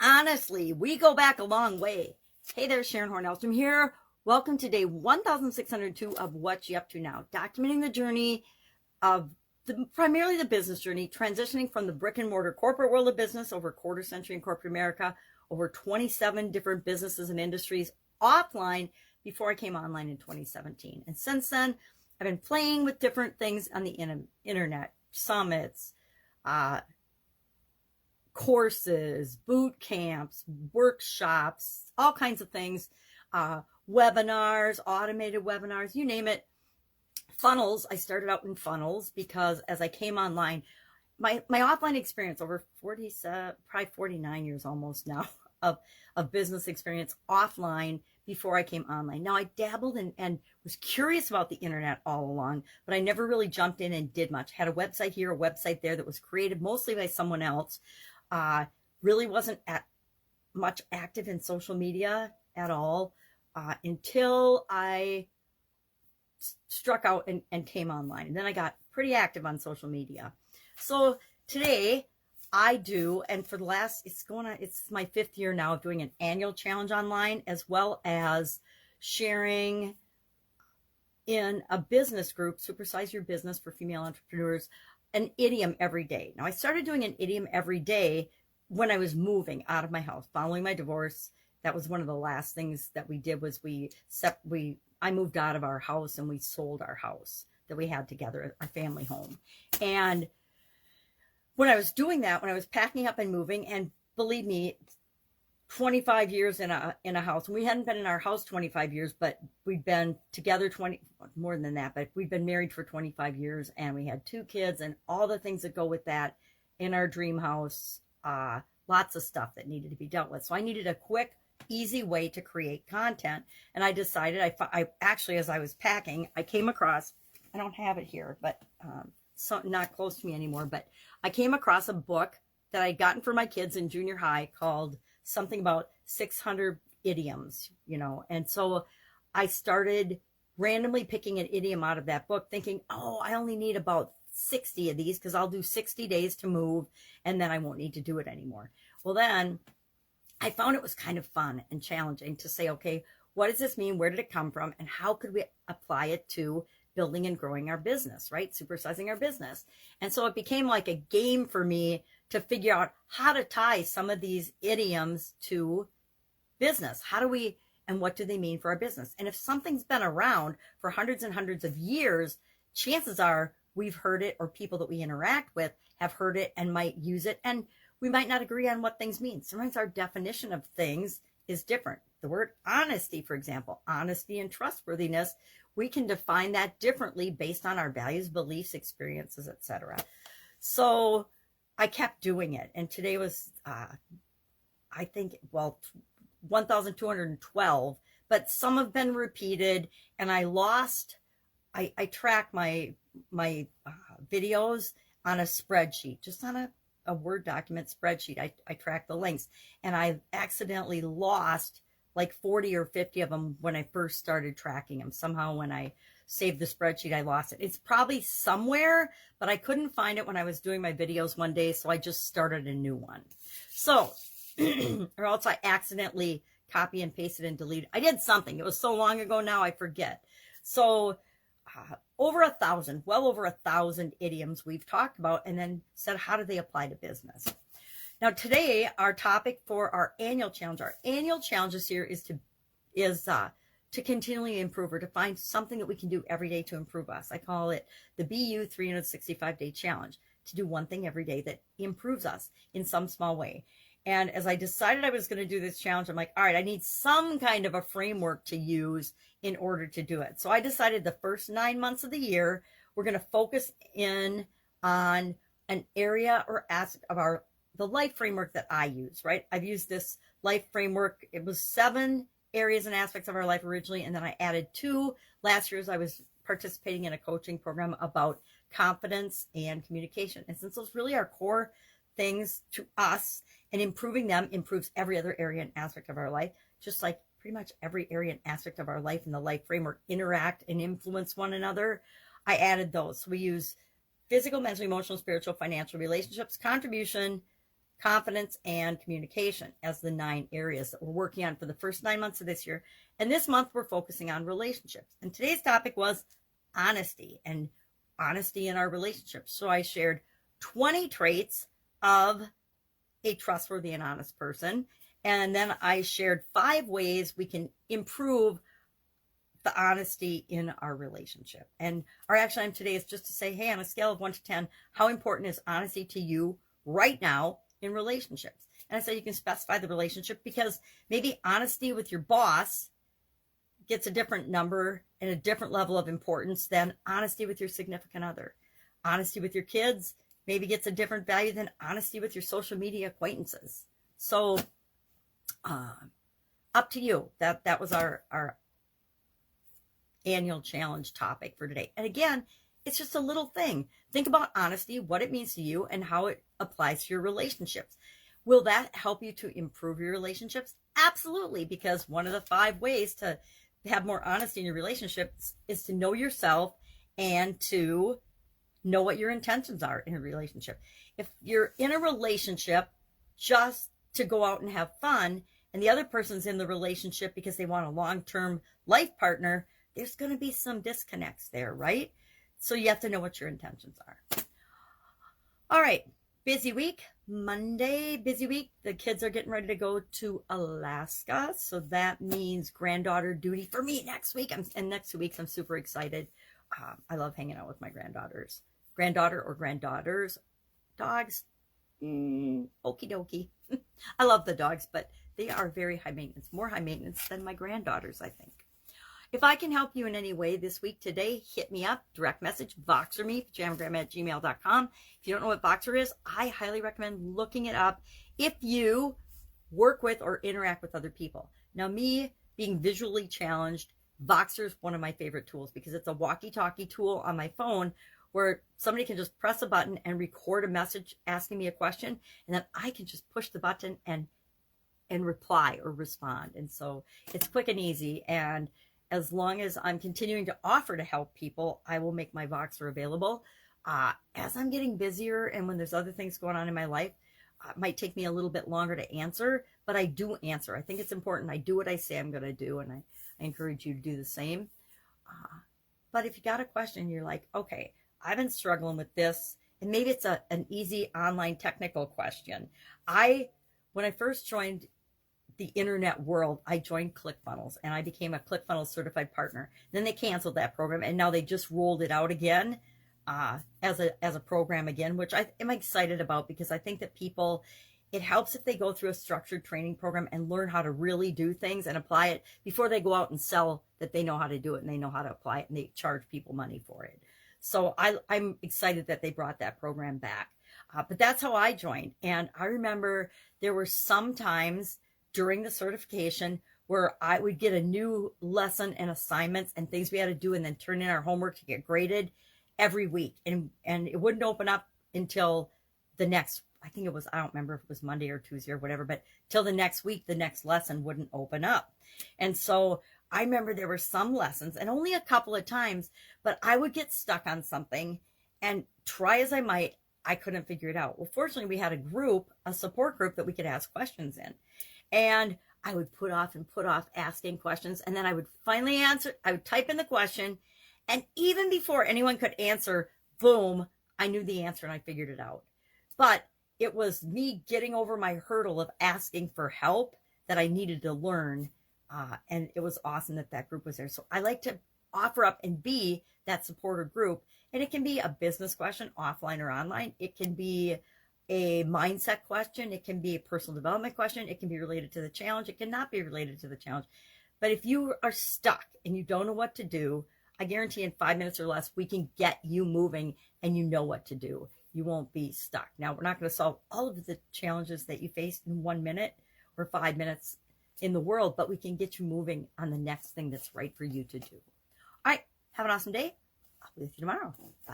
Honestly, we go back a long way. Hey there, Sharon Horne-Ellstrom here. Welcome to day 1602 of What You Up To Now, documenting the journey of primarily the business journey, transitioning from the brick and mortar corporate world of business over a quarter century in corporate America, over 27 different businesses and industries offline before I came online in 2017. And since then, I've been playing with different things on the internet, summits, courses, boot camps, workshops, all kinds of things, webinars, automated webinars, you name it. Funnels. I started out in funnels because as I came online, my offline experience over 47, probably 49 years almost now of business experience offline before I came online. Now I dabbled and was curious about the internet all along, but I never really jumped in and did much. Had a website here, a website there that was created mostly by someone else. Really wasn't much active in social media at all until I struck out and came online. And then I got pretty active on social media. So today I do, and for the last, it's my 5th year now of doing an annual challenge online, as well as sharing in a business group, Supersize Your Business for female entrepreneurs, an idiom every day. Now I started doing an idiom every day when I was moving out of my house following my divorce. That was one of the last things that we did was I moved out of our house and we sold our house that we had together, our family home. And when I was doing that, when I was packing up and moving, and believe me, 25 years in a house, and we hadn't been in our house 25 years, but we'd been together more than that, but we'd been married for 25 years, and we had 2 kids and all the things that go with that in our dream house. Lots of stuff that needed to be dealt with. So I needed a quick, easy way to create content. And I decided, I actually, as I was packing, I came across, I don't have it here, but not close to me anymore, but I came across a book that I'd gotten for my kids in junior high called something about 600 idioms, and so I started randomly picking an idiom out of that book, thinking, oh, I only need about 60 of these because I'll do 60 days to move and then I won't need to do it anymore. Well, then I found it was kind of fun and challenging to say, okay, what does this mean? Where did it come from? And how could we apply it to building and growing our business, right? Supersizing our business. And so it became like a game for me to figure out how to tie some of these idioms to business. And what do they mean for our business? And if something's been around for hundreds and hundreds of years, chances are we've heard it, or people that we interact with have heard it and might use it. And we might not agree on what things mean. Sometimes our definition of things is different. The word honesty, for example, honesty and trustworthiness, we can define that differently based on our values, beliefs, experiences, etc. So I kept doing it. And today was, I think, 1,212, but some have been repeated. And I track my videos on a spreadsheet, just on a Word document spreadsheet. I track the links, and I accidentally lost like 40 or 50 of them when I first started tracking them. Somehow when I saved the spreadsheet, I lost it. It's probably somewhere, but I couldn't find it when I was doing my videos one day, so I just started a new one. So, or else I accidentally copy and pasted and deleted. I did something. It was so long ago now, I forget. So over 1,000, well over 1,000 idioms we've talked about, and then said, how do they apply to business? Now today, our topic for our annual challenge this year is to continually improve, or to find something that we can do every day to improve us. I call it the BU 365-day challenge, to do one thing every day that improves us in some small way. And as I decided I was going to do this challenge, I'm like, all right, I need some kind of a framework to use in order to do it. So I decided the first 9 months of the year, we're going to focus in on an area or aspect of the life framework that I use, right? I've used this life framework. It was 7 areas and aspects of our life originally, and then I added 2 last year as I was participating in a coaching program about confidence and communication. And since those really are core things to us, and improving them improves every other area and aspect of our life, just like pretty much every area and aspect of our life in the life framework interact and influence one another. I added those. So we use physical, mental, emotional, spiritual, financial, relationships, contribution, confidence, and communication as the 9 areas that we're working on for the first 9 months of this year. And this month we're focusing on relationships. And today's topic was honesty and honesty in our relationships. So I shared 20 traits of a trustworthy and honest person. And then I shared 5 ways we can improve the honesty in our relationship. And our action item today is just to say, hey, on a scale of 1 to 10, how important is honesty to you right now in relationships? And I said you can specify the relationship because maybe honesty with your boss gets a different number and a different level of importance than honesty with your significant other. Honesty with your kids maybe gets a different value than honesty with your social media acquaintances. So up to you. That was our annual challenge topic for today. And again, it's just a little thing. Think about honesty, what it means to you, and how it applies to your relationships. Will that help you to improve your relationships? Absolutely, because one of the 5 ways to have more honesty in your relationships is to know yourself and to know what your intentions are in a relationship. If you're in a relationship just to go out and have fun, and the other person's in the relationship because they want a long-term life partner, there's going to be some disconnects there, right? So you have to know what your intentions are. All right, busy week. Monday, busy week. The kids are getting ready to go to Alaska. So that means granddaughter duty for me next week. And next 2 weeks, I'm super excited. I love hanging out with my granddaughters. Granddaughter or granddaughters. Dogs. Okie dokie. I love the dogs, but they are very high maintenance. More high maintenance than my granddaughters, I think. If I can help you in any way this week, today, hit me up, direct message, Voxer me, pajamagrandma@gmail.com. If you don't know what Voxer is, I highly recommend looking it up if you work with or interact with other people. Now, me being visually challenged, Voxer is one of my favorite tools because it's a walkie-talkie tool on my phone where somebody can just press a button and record a message asking me a question, and then I can just push the button and reply or respond. And so it's quick and easy, and as long as I'm continuing to offer to help people, I will make my Voxer available. As I'm getting busier and when there's other things going on in my life, it might take me a little bit longer to answer, but I do answer. I think it's important. I do what I say I'm going to do, and I encourage you to do the same. But if you got a question, you're like, okay, I've been struggling with this, and maybe it's an easy online technical question. When I first joined the internet world, I joined ClickFunnels and I became a ClickFunnels certified partner. Then they canceled that program and now they just rolled it out again as a program again, which I am excited about because I think that people, it helps if they go through a structured training program and learn how to really do things and apply it before they go out and sell that they know how to do it and they know how to apply it and they charge people money for it. So I'm excited that they brought that program back. But that's how I joined. And I remember there were some times during the certification where I would get a new lesson and assignments and things we had to do and then turn in our homework to get graded every week. And it wouldn't open up until the next, I think it was, I don't remember if it was Monday or Tuesday or whatever, but till the next week, the next lesson wouldn't open up. And so I remember there were some lessons and only a couple of times, but I would get stuck on something and try as I might, I couldn't figure it out. Well, fortunately, we had a support group that we could ask questions in. And I would put off asking questions. And then I would finally answer. I would type in the question. And even before anyone could answer, boom, I knew the answer and I figured it out. But it was me getting over my hurdle of asking for help that I needed to learn. And it was awesome that group was there. So I like to offer up and be that supporter group. And it can be a business question, offline or online. It can be a mindset question. It can be a personal development question. It can be related to the challenge. It cannot be related to the challenge. But if you are stuck and you don't know what to do, I guarantee in 5 minutes or less, we can get you moving and you know what to do. You won't be stuck. Now, we're not going to solve all of the challenges that you face in 1 minute or 5 minutes in the world, but we can get you moving on the next thing that's right for you to do. All right. Have an awesome day. I'll be with you tomorrow. Bye.